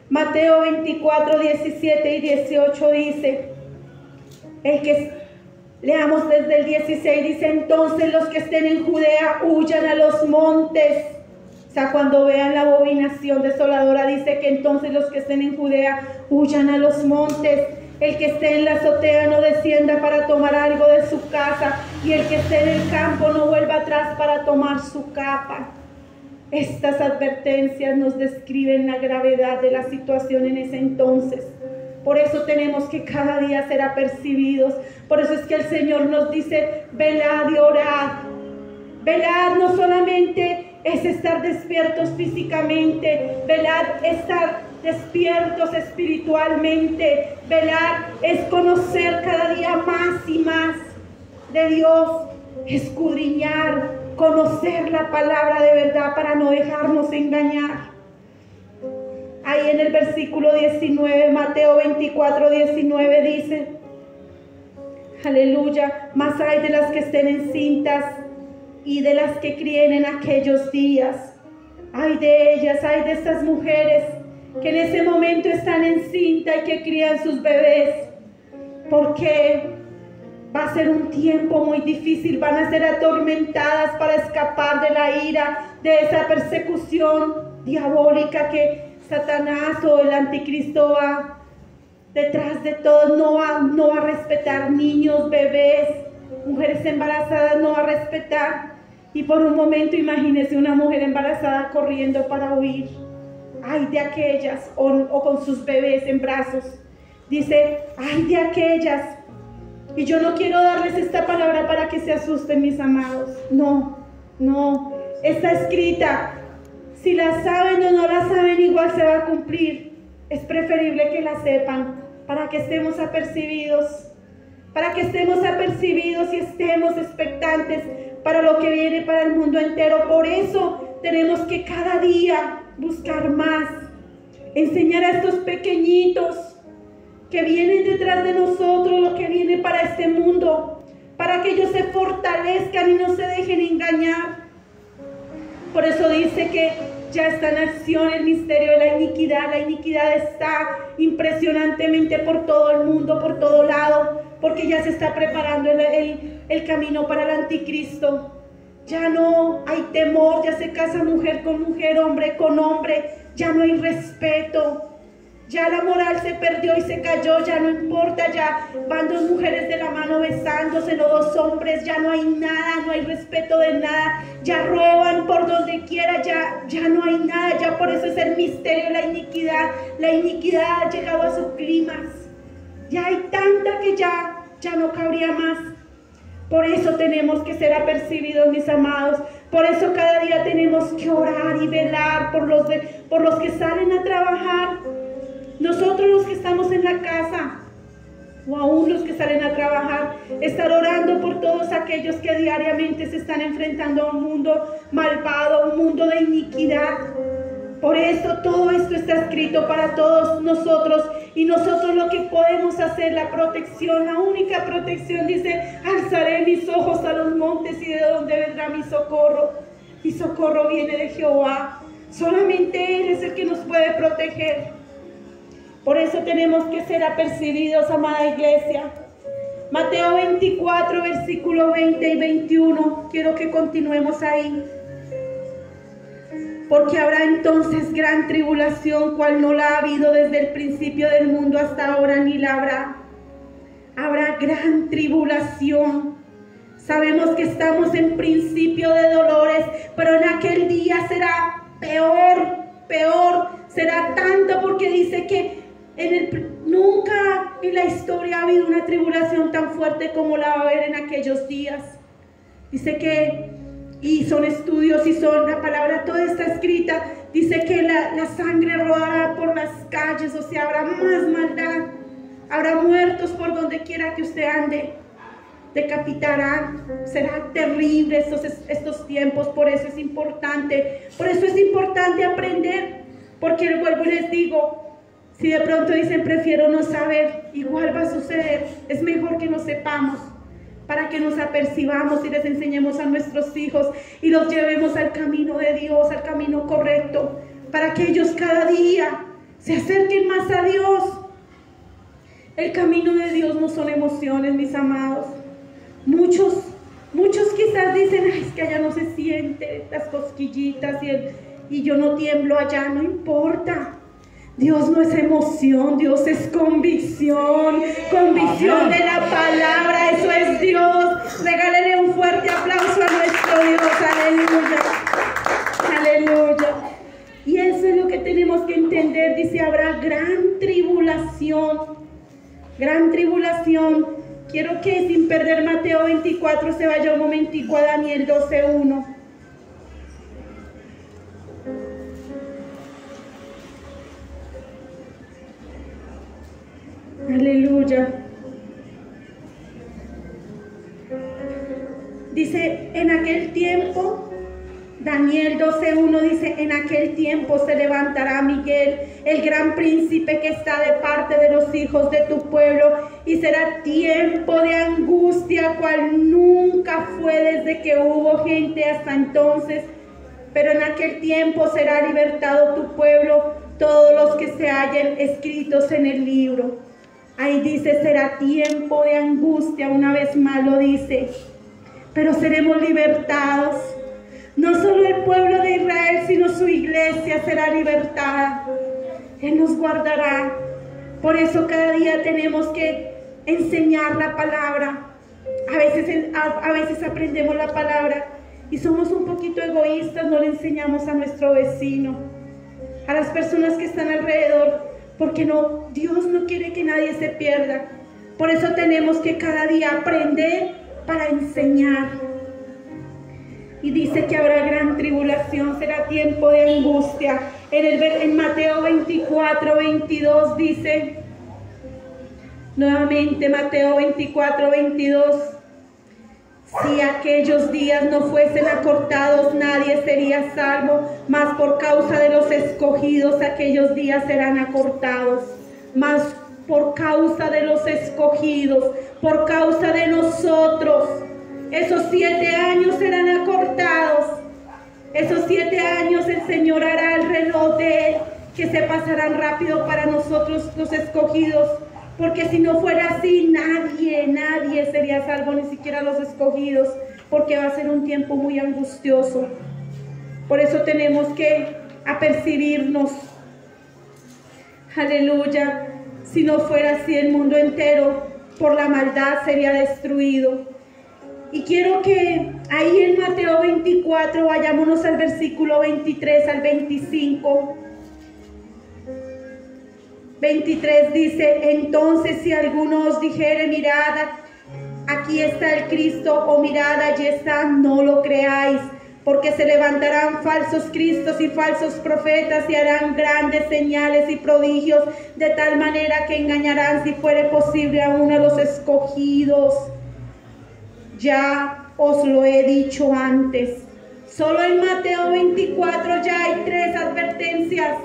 Mateo 24, 17 y 18 dice, leamos desde el 16, dice, entonces los que estén en Judea huyan a los montes. O sea, cuando vean la abominación desoladora, dice que entonces los que estén en Judea huyan a los montes. El que esté en la azotea no descienda para tomar algo de su casa, y el que esté en el campo no vuelva atrás para tomar su capa. Estas advertencias nos describen la gravedad de la situación en ese entonces. Por eso tenemos que cada día ser apercibidos. Por eso es que el Señor nos dice, velad y orad. Velad no solamente es estar despiertos físicamente, velad estar despiertos espiritualmente, velar es conocer cada día más y más de Dios, escudriñar, conocer la palabra de verdad para no dejarnos engañar. Ahí en el versículo 19, Mateo 24, 19 dice, aleluya, mas hay de las que estén encintas y de las que críen en aquellos días. Ay de ellas, ay de estas mujeres que en ese momento están encinta y que crían sus bebés, porque va a ser un tiempo muy difícil, van a ser atormentadas para escapar de la ira, de esa persecución diabólica que Satanás o el anticristo va detrás de todo. No va a respetar niños, bebés, mujeres embarazadas, no va a respetar. Y por un momento imagínese una mujer embarazada corriendo para huir. Ay de aquellas, o con sus bebés en brazos. Dice, ay de aquellas. Y yo no quiero darles esta palabra para que se asusten, mis amados. No, está escrita. Si la saben o no la saben, igual se va a cumplir. Es preferible que la sepan para que estemos apercibidos. Para que estemos apercibidos y estemos expectantes para lo que viene para el mundo entero. Por eso tenemos que cada día buscar más, enseñar a estos pequeñitos que vienen detrás de nosotros lo que viene para este mundo, para que ellos se fortalezcan y no se dejen engañar, dice que ya está en acción el misterio de la iniquidad. La iniquidad está impresionantemente por todo el mundo, por todo lado, porque ya se está preparando el camino para el anticristo. Ya no hay temor, ya se casa mujer con mujer, hombre con hombre, ya no hay respeto. Ya la moral se perdió y se cayó, ya no importa, ya van dos mujeres de la mano besándose, no dos hombres, ya no hay nada, no hay respeto de nada, ya roban por donde quiera, ya no hay nada, ya por eso es el misterio, la iniquidad ha llegado a su clímax, ya hay tanta que ya no cabría más. Por eso tenemos que ser apercibidos, mis amados. Por eso cada día tenemos que orar y velar por los que salen a trabajar. Nosotros los que estamos en la casa, o aún los que salen a trabajar, estar orando por todos aquellos que diariamente se están enfrentando a un mundo malvado, a un mundo de iniquidad. Por eso todo esto está escrito para todos nosotros, y nosotros lo que podemos hacer, la protección, la única protección, dice: alzaré mis ojos a los montes, y de dónde vendrá mi socorro. Mi socorro viene de Jehová. Solamente Él es el que nos puede proteger. Por eso tenemos que ser apercibidos, amada iglesia. Mateo 24, versículo 20 y 21. Quiero que continuemos ahí. Porque habrá entonces gran tribulación, cual no la ha habido desde el principio del mundo hasta ahora, ni la habrá. Habrá gran tribulación. Sabemos que estamos en principio de dolores, pero en aquel día será peor. Será tanto, porque dice que nunca en la historia ha habido una tribulación tan fuerte como la va a haber en aquellos días. Dice que, y son estudios y son la palabra, toda está escrita. Dice que la sangre rodará por las calles, o sea, habrá más maldad, habrá muertos por donde quiera que usted ande, decapitarán. Será terrible estos tiempos. Por eso es importante aprender, porque vuelvo y les digo, si de pronto dicen prefiero no saber, igual va a suceder. Es mejor que no sepamos, para que nos apercibamos y les enseñemos a nuestros hijos y los llevemos al camino de Dios, al camino correcto, para que ellos cada día se acerquen más a Dios. El camino de Dios no son emociones, mis amados. Muchos quizás dicen: ay, es que allá no se siente las cosquillitas y yo no tiemblo allá. No importa. Dios no es emoción, Dios es convicción de la palabra. Eso es Dios. Regálenle un fuerte aplauso a nuestro Dios. Aleluya. Y eso es lo que tenemos que entender. Dice: habrá gran tribulación. Gran tribulación. Quiero que, sin perder Mateo 24, se vaya un momentico a Daniel 12:1. Aleluya. Dice: en aquel tiempo, Daniel 12:1 dice: en aquel tiempo se levantará Miguel, el gran príncipe que está de parte de los hijos de tu pueblo, y será tiempo de angustia, cual nunca fue desde que hubo gente hasta entonces. Pero en aquel tiempo será libertado tu pueblo, todos los que se hallen escritos en el libro. Ahí dice: será tiempo de angustia, una vez más lo dice, pero seremos libertados. No solo el pueblo de Israel, sino su iglesia será libertada. Él nos guardará. Por eso cada día tenemos que enseñar la palabra. A veces aprendemos la palabra y somos un poquito egoístas, no le enseñamos a nuestro vecino, a las personas que están alrededor. Porque Dios no quiere que nadie se pierda. Por eso tenemos que cada día aprender para enseñar. Y dice que habrá gran tribulación, será tiempo de angustia. En Mateo 24:22 dice, nuevamente Mateo 24:22, si aquellos días no fuesen acortados, nadie sería salvo, mas por causa de los escogidos aquellos días serán acortados. Mas por causa de los escogidos, por causa de nosotros, esos 7 años serán acortados. Esos 7 años Señor hará alrededor de él, que se pasarán rápido para nosotros los escogidos, porque si no fuera así, nadie sería salvo, ni siquiera los escogidos, porque va a ser un tiempo muy angustioso. Por eso tenemos que apercibirnos. Aleluya. Si no fuera así, el mundo entero por la maldad sería destruido. Y quiero que ahí en Mateo 24 vayámonos al versículo 23 al 25. 23 dice: entonces si alguno os dijere, mirad, aquí está el Cristo, o mirad, allí está, no lo creáis, porque se levantarán falsos cristos y falsos profetas y harán grandes señales y prodigios, de tal manera que engañarán, si fuere posible, aún a los escogidos. Ya os lo he dicho antes. Solo en Mateo 24 ya hay 3 advertencias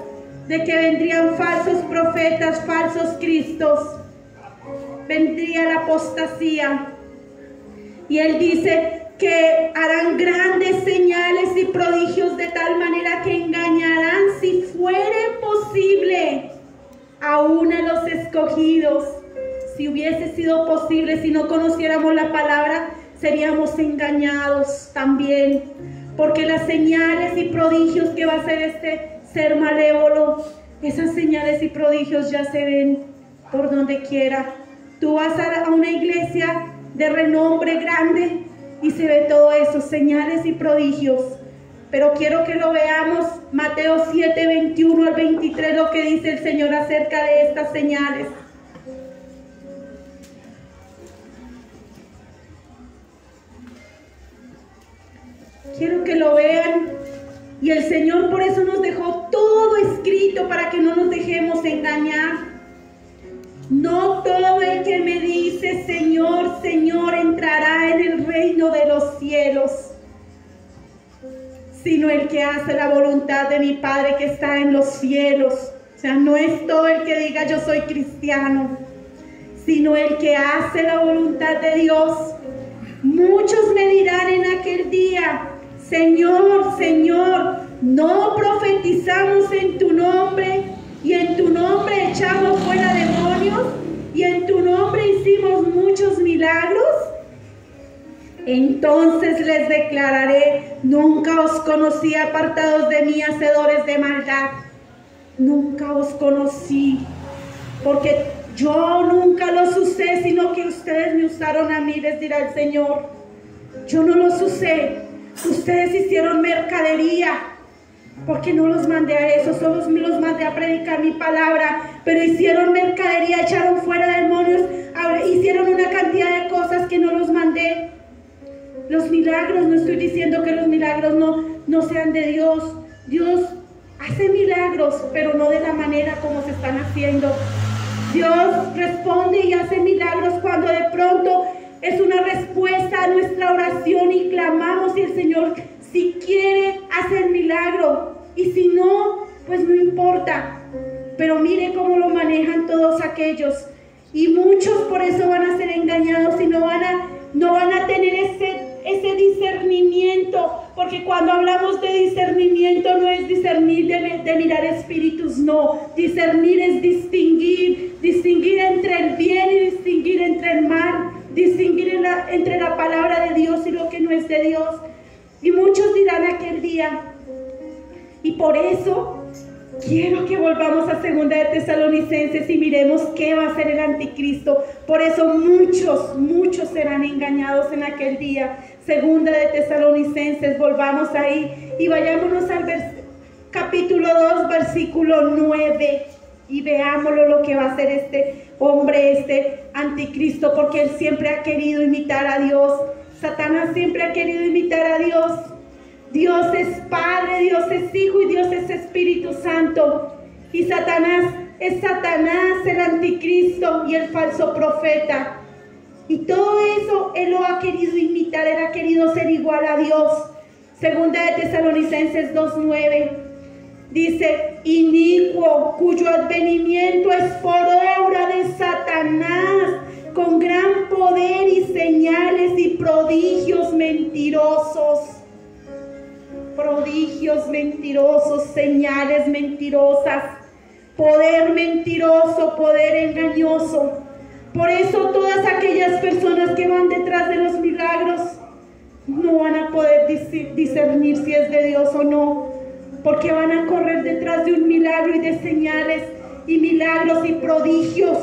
de que vendrían falsos profetas, falsos cristos. Vendría la apostasía. Y él dice que harán grandes señales y prodigios, de tal manera que engañarán, si fuere posible, aún a los escogidos. Si hubiese sido posible, si no conociéramos la palabra, seríamos engañados también, porque las señales y prodigios que va a hacer este ser malévolo, esas señales y prodigios ya se ven por donde quiera. Tú vas a una iglesia de renombre grande y se ve todo eso, señales y prodigios. Pero quiero que lo veamos, Mateo 7, 21 al 23, lo que dice el Señor acerca de estas señales. Quiero que lo vean, y el Señor por eso nos dejó todo escrito, para que no nos dejemos engañar. No todo el que me dice Señor, Señor, entrará en el reino de los cielos, sino el que hace la voluntad de mi Padre que está en los cielos. O sea, no es todo el que diga yo soy cristiano, sino el que hace la voluntad de Dios. Muchos me dirán en aquel día: Señor, Señor, ¿no profetizamos en tu nombre? Y en tu nombre echamos fuera demonios, y en tu nombre hicimos muchos milagros. Entonces les declararé: nunca os conocí, apartados de mí, hacedores de maldad. Nunca os conocí, porque yo nunca los usé, sino que ustedes me usaron a mí, les dirá el Señor. Yo no los usé. Ustedes hicieron mercadería, porque no los mandé a eso, solo los mandé a predicar mi palabra. Pero hicieron mercadería, echaron fuera demonios, hicieron una cantidad de cosas que no los mandé. Los milagros, no estoy diciendo que los milagros no sean de Dios. Dios hace milagros, pero no de la manera como se están haciendo. Dios responde y hace milagros cuando de pronto es una respuesta a nuestra oración y clamamos, y el Señor, si quiere, hace el milagro, y si no, pues no importa. Pero mire cómo lo manejan todos aquellos, y muchos por eso van a ser engañados y no van a tener ese discernimiento, porque cuando hablamos de discernimiento no es discernir de mirar espíritus, no. Discernir es distinguir entre el bien y distinguir entre el mal, distinguir entre la palabra de Dios y lo que no es de Dios. Y muchos dirán aquel día, y por eso quiero que volvamos a 2 de Tesalonicenses y miremos qué va a hacer el anticristo. Por eso muchos serán engañados en aquel día. 2 de Tesalonicenses, volvamos ahí y vayámonos al capítulo 2, versículo 9, y veámoslo lo que va a hacer este hombre, este anticristo, porque él siempre ha querido imitar a Dios. Satanás siempre ha querido imitar a Dios. Dios es Padre, Dios es Hijo y Dios es Espíritu Santo. Y Satanás es Satanás, el anticristo y el falso profeta. Y todo eso él lo ha querido imitar, él ha querido ser igual a Dios. 2 de Tesalonicenses 2:9 dice: inicuo, cuyo advenimiento es por obra de Satanás, con gran poder y señales y prodigios mentirosos. Prodigios. prodigios mentirosos, señales mentirosas, poder mentiroso, poder engañoso. Por eso todas aquellas personas que van detrás de los milagros no van a poder discernir si es de Dios o no, porque van a correr detrás de un milagro y de señales y milagros y prodigios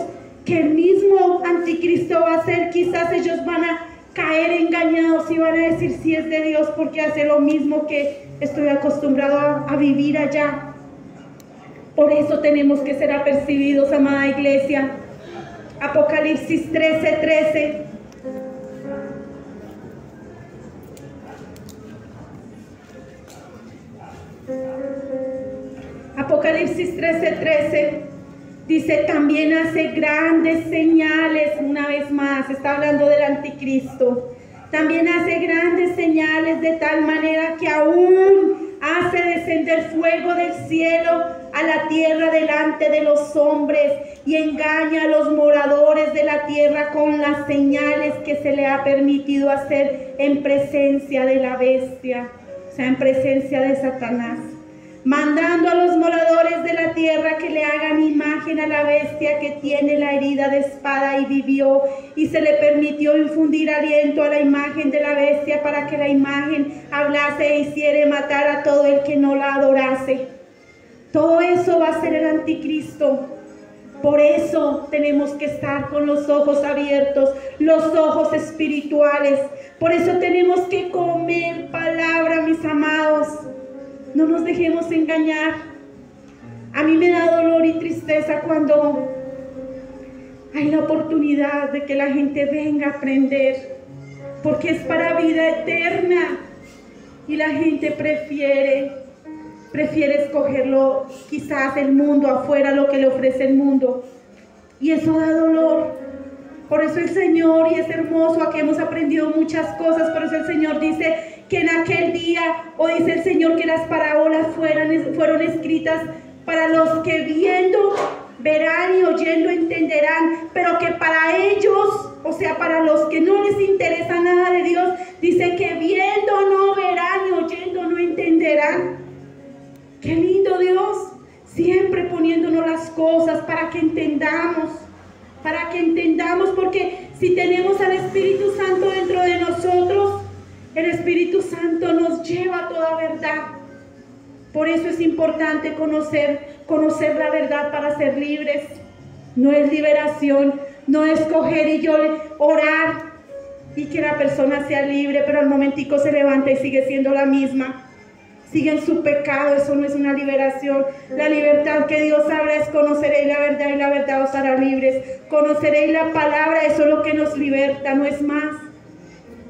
que el mismo anticristo va a hacer. Quizás ellos van a caer engañados y van a decir si es de Dios, porque hace lo mismo que estoy acostumbrado a vivir allá. Por eso tenemos que ser apercibidos, amada iglesia. Apocalipsis 13:13. Apocalipsis 13:13 dice: también hace grandes señales. Una vez más, está hablando del anticristo. También hace grandes señales, de tal manera que aún hace descender fuego del cielo a la tierra delante de los hombres, y engaña a los moradores de la tierra con las señales que se le ha permitido hacer en presencia de la bestia, o sea, en presencia de Satanás, mandando a los moradores de la tierra que le hagan imagen a la bestia que tiene la herida de espada y vivió, y se le permitió infundir aliento a la imagen de la bestia para que la imagen hablase e hiciere matar a todo el que no la adorase. Todo eso va a ser el anticristo. Por eso tenemos que estar con los ojos abiertos, los ojos espirituales. Por eso tenemos que comer palabra, mis amados. No nos dejemos engañar. A mí me da dolor y tristeza cuando hay la oportunidad de que la gente venga a aprender, porque es para vida eterna, y la gente prefiere escogerlo, quizás el mundo afuera, lo que le ofrece el mundo, y eso da dolor. Por eso el Señor, y es hermoso, aquí hemos aprendido muchas cosas, por eso el Señor dice que en aquel día, o dice el Señor que las parábolas fueron escritas para los que viendo verán y oyendo entenderán, pero que para ellos, o sea, para los que no les interesa nada de Dios, dice que viendo no verán y oyendo no entenderán. Qué lindo Dios, siempre poniéndonos las cosas para que entendamos, porque si tenemos al Espíritu Santo dentro de nosotros, el Espíritu Santo nos lleva a toda verdad. Por eso es importante conocer la verdad para ser libres. No es liberación, no es coger y yo orar y que la persona sea libre, pero al momentico se levanta y sigue siendo la misma. Sigue en su pecado. Eso no es una liberación. La libertad que Dios habla es: conoceréis la verdad y la verdad os hará libres. Conoceréis la palabra, eso es lo que nos liberta, no es más.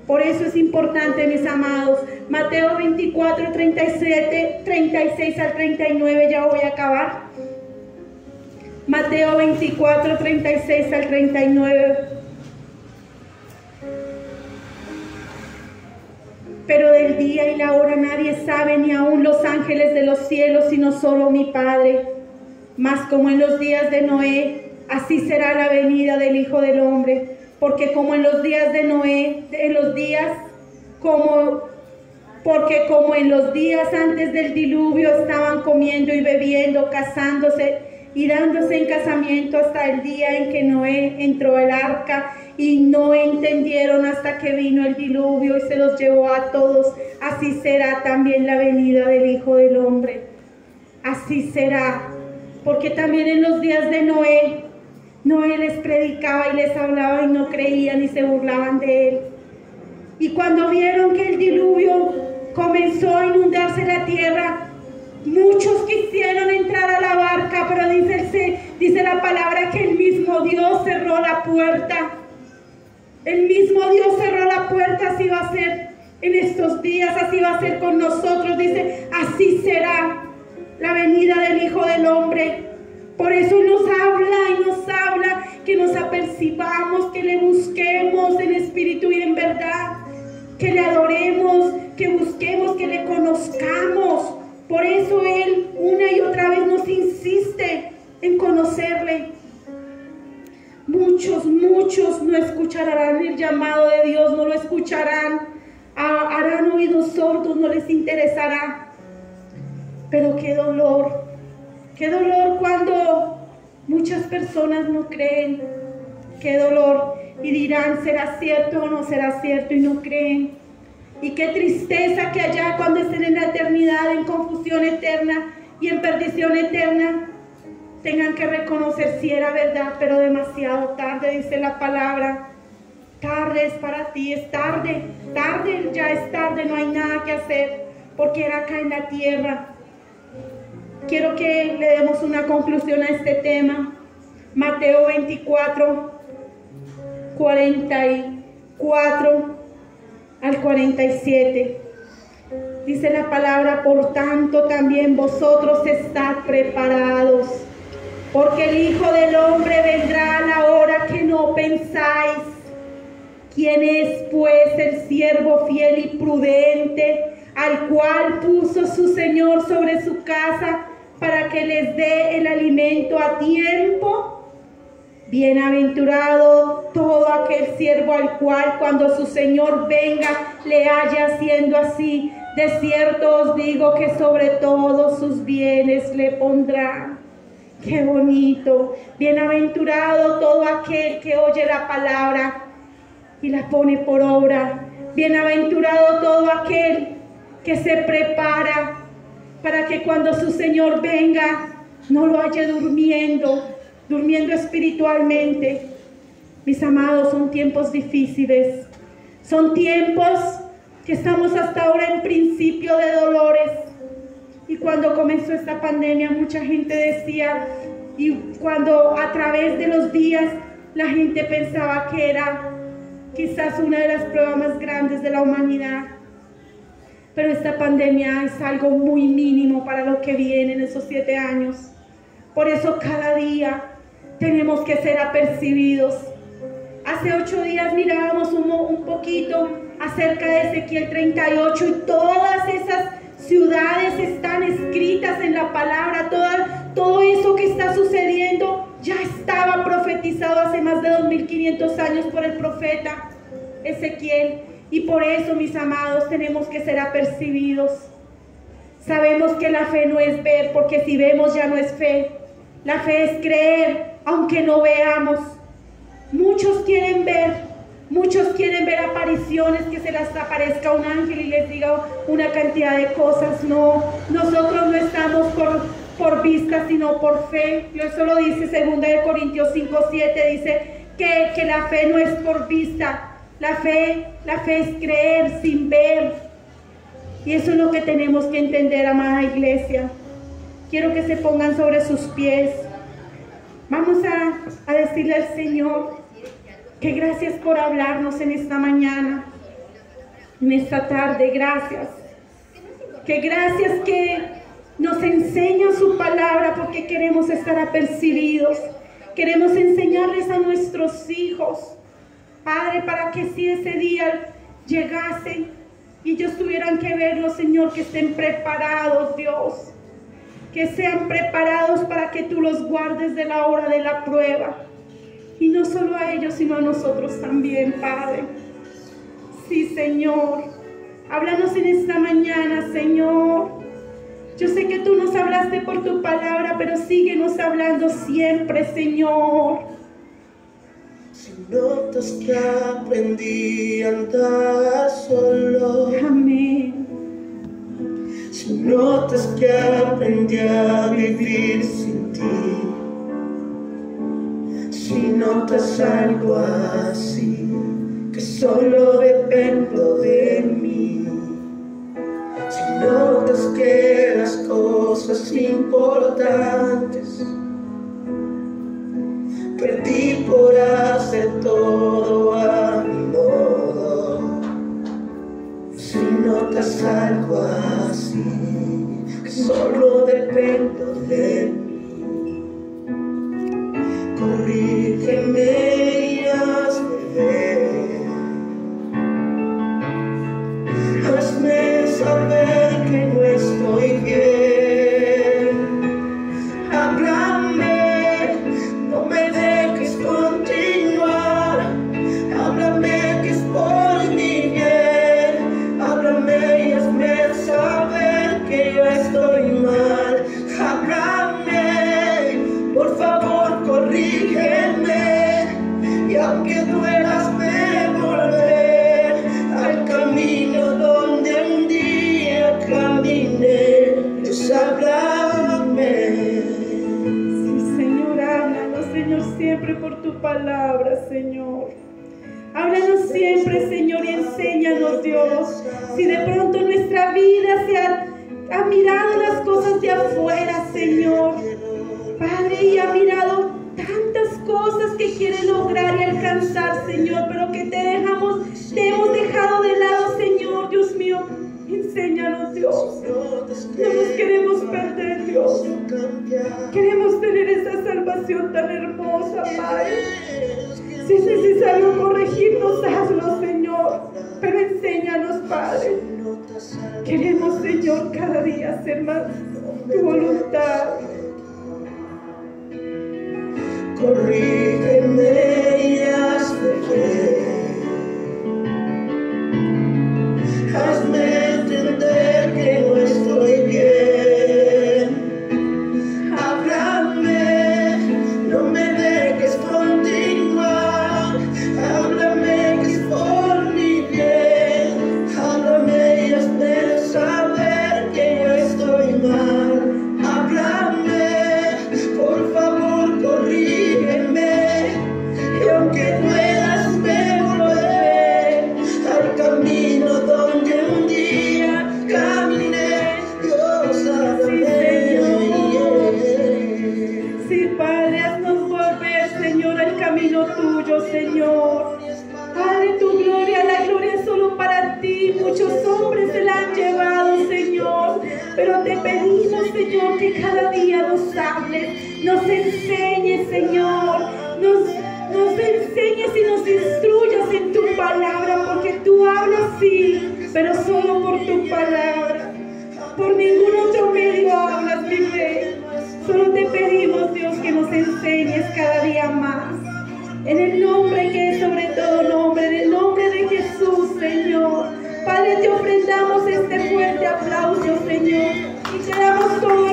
Por eso es importante, mis amados. Mateo 24, 36 al 39, ya voy a acabar. Mateo 24, 36 al 39. Pero del día y la hora nadie sabe, ni aun los ángeles de los cielos, sino solo mi Padre. Mas como en los días de Noé, así será la venida del Hijo del Hombre. Porque como en los días de Noé, porque como en los días antes del diluvio estaban comiendo y bebiendo, casándose y dándose en casamiento hasta el día en que Noé entró al arca, y no entendieron hasta que vino el diluvio y se los llevó a todos, así será también la venida del Hijo del Hombre. Así será, porque también en los días de Noé les predicaba y les hablaba y no creían y se burlaban de él. Y cuando vieron que el diluvio comenzó a inundarse la tierra, muchos quisieron entrar a la barca, pero dice la palabra que el mismo Dios cerró la puerta. El mismo Dios cerró la puerta. Así va a ser en estos días, así va a ser con nosotros. Dice: así será la venida del Hijo del Hombre. Por eso nos habla que nos apercibamos, que le busquemos en espíritu y en verdad, que le adoremos, que busquemos, que le conozcamos. Por eso Él una y otra vez nos insiste en conocerle. Muchos no escucharán el llamado de Dios, no lo escucharán, harán oídos sordos, no les interesará. Pero qué dolor cuando muchas personas no creen, qué dolor, y dirán, ¿será cierto o no será cierto? Y no creen. Y qué tristeza que allá cuando estén en la eternidad, en confusión eterna y en perdición eterna, tengan que reconocer si era verdad, pero demasiado tarde, dice la palabra. Tarde es para ti, es tarde, ya es tarde, no hay nada que hacer, porque era acá en la tierra. Quiero que le demos una conclusión a este tema. Mateo 24, 44 al 47. Dice la palabra, por tanto también vosotros estad preparados, porque el Hijo del Hombre vendrá a la hora que no pensáis. ¿Quién es pues el siervo fiel y prudente, al cual puso su Señor sobre su casa para que les dé el alimento a tiempo? Bienaventurado todo aquel siervo al cual cuando su Señor venga le haya haciendo así. De cierto os digo que sobre todos sus bienes le pondrá. Qué bonito. Bienaventurado todo aquel que oye la palabra y la pone por obra. Bienaventurado todo aquel que se prepara para que cuando su Señor venga no lo halle durmiendo espiritualmente. Mis amados, son tiempos difíciles, son tiempos que estamos hasta ahora en principio de dolores. Y cuando comenzó esta pandemia mucha gente decía, y cuando a través de los días la gente pensaba que era quizás una de las pruebas más grandes de la humanidad, pero esta pandemia es algo muy mínimo para lo que viene en esos 7 años. Por eso cada día tenemos que ser apercibidos. Hace 8 días mirábamos un poquito acerca de Ezequiel 38 y todas esas ciudades están escritas en la palabra. Todo eso que está sucediendo ya estaba profetizado hace más de 2500 años por el profeta Ezequiel. Y por eso, mis amados, tenemos que ser apercibidos. Sabemos que la fe no es ver, porque si vemos ya no es fe. La fe es creer, aunque no veamos. Muchos quieren ver apariciones, que se les aparezca un ángel y les diga una cantidad de cosas. No, nosotros no estamos por vista, sino por fe. Eso lo dice 2 Corintios 5:7, dice que la fe no es por vista. La fe es creer sin ver. Y eso es lo que tenemos que entender, amada iglesia. Quiero que se pongan sobre sus pies. Vamos a decirle al Señor que gracias por hablarnos en esta mañana, en esta tarde. Gracias. Que gracias que nos enseña su palabra, porque queremos estar apercibidos. Queremos enseñarles a nuestros hijos, Padre, para que si ese día llegase y ellos tuvieran que verlo, Señor, que estén preparados, Dios. Que sean preparados para que tú los guardes de la hora de la prueba. Y no solo a ellos, sino a nosotros también, Padre. Sí, Señor. Háblanos en esta mañana, Señor. Yo sé que tú nos hablaste por tu palabra, pero síguenos hablando siempre, Señor. Si notas que aprendí a andar solo. Amén. Si notas que aprendí a vivir sin ti. Si notas algo así, que solo dependo de mí. Si notas que las cosas importantes perdí por hacer todo a mi modo. Si notas algo así, que solo dependo de mí, corrígeme y hazme ver. Hazme saber que no estoy bien. Háblame, no me dejes continuar. Háblame que es por mi bien. Háblame y hazme saber que yo estoy mal. háblame, por favor corrígeme, y aunque duelas me volver al camino donde un día caminé. Dios, háblame. Sí, Señor, háblanos, Señor, siempre por tu palabra, Señor. Háblanos siempre, Señor, y enséñanos, Dios. Si de pronto nuestra vida se ha mirado las cosas de afuera, Señor, Padre, y ha mirado tantas cosas que quiere lograr y alcanzar, Señor, pero que te hemos dejado de lado, Señor, Dios mío. Enséñanos, Dios. No nos queremos perder, Dios. Queremos tener esa salvación tan hermosa, Padre. Si es necesario corregirnos, hazlo, Señor. Pero enséñanos, Padre. Queremos, Señor, cada día hacer más tu voluntad. Corrígeme y hazme ver. Hazme entender que no estoy bien. Háblame, no me dejes continuar. Háblame que es por mi bien. Háblame y hazme saber que yo estoy mal. Háblame, por favor corrígeme, y aunque puedas me volveré al camino donde un día caminé. Dios, háblame. Sí, Padre, haznos volver, Señor, al camino tuyo, Señor. Padre, tu gloria, la gloria es solo para ti. Muchos hombres se la han llevado, Señor. Pero te pedimos, Señor, que cada día nos hables, nos enseñes, Señor. Nos enseñes y nos instruyas en tu palabra, porque tú hablas, sí, pero solo por tu palabra. Por ningún otro medio hablas, mi Rey. Solo te pedimos, Dios, que nos enseñes cada día más. En el nombre que es sobre todo nombre, en el nombre de Jesús, Señor. Padre, te ofrendamos este fuerte aplauso, Señor, y te damos todo